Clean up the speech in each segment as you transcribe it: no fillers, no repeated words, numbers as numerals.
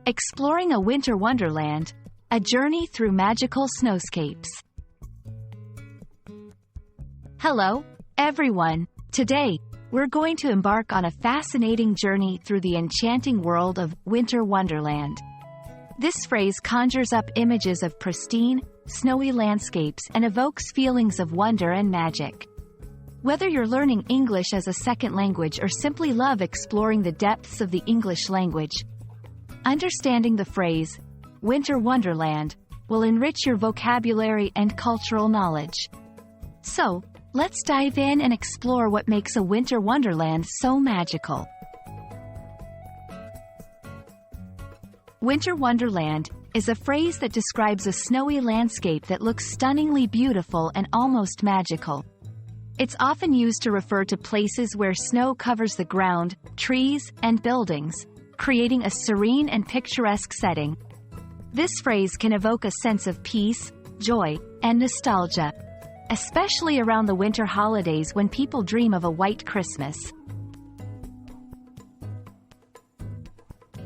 Exploring a winter wonderland, a journey through magical snowscapes. Hello, everyone. Today, we're going to embark on a fascinating journey through the enchanting world of winter wonderland. This phrase conjures up images of pristine, snowy landscapes and evokes feelings of wonder and magic. Whether you're learning English as a second language or simply love exploring the depths of the English language, understanding the phrase, winter wonderland, will enrich your vocabulary and cultural knowledge. So, let's dive in and explore what makes a winter wonderland so magical. Winter wonderland is a phrase that describes a snowy landscape that looks stunningly beautiful and almost magical. It's often used to refer to places where snow covers the ground, trees, and buildings, creating a serene and picturesque setting. This phrase can evoke a sense of peace, joy, and nostalgia, especially around the winter holidays when people dream of a white Christmas.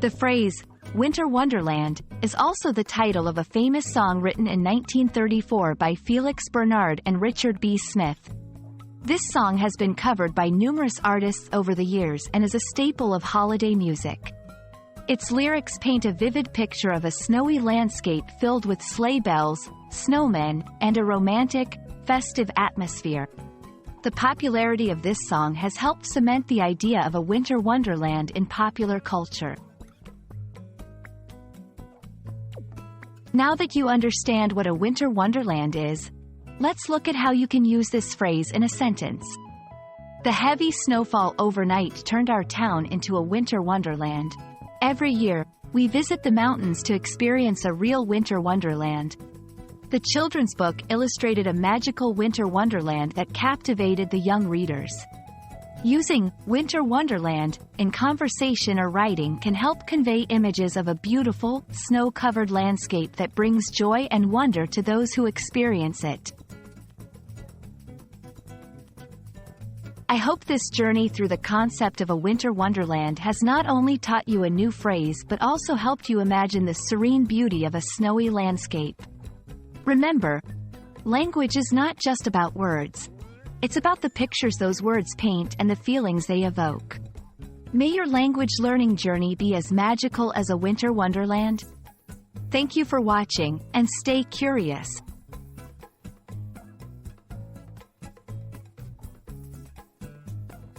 The phrase, winter wonderland, is also the title of a famous song written in 1934 by Felix Bernard and Richard B. Smith. This song has been covered by numerous artists over the years and is a staple of holiday music. Its lyrics paint a vivid picture of a snowy landscape filled with sleigh bells, snowmen, and a romantic, festive atmosphere. The popularity of this song has helped cement the idea of a winter wonderland in popular culture. Now that you understand what a winter wonderland is, let's look at how you can use this phrase in a sentence. The heavy snowfall overnight turned our town into a winter wonderland. Every year, we visit the mountains to experience a real winter wonderland. The children's book illustrated a magical winter wonderland that captivated the young readers. Using winter wonderland in conversation or writing can help convey images of a beautiful, snow-covered landscape that brings joy and wonder to those who experience it. I hope this journey through the concept of a winter wonderland has not only taught you a new phrase but also helped you imagine the serene beauty of a snowy landscape. Remember, language is not just about words. It's about the pictures those words paint and the feelings they evoke. May your language learning journey be as magical as a winter wonderland. Thank you for watching, and stay curious.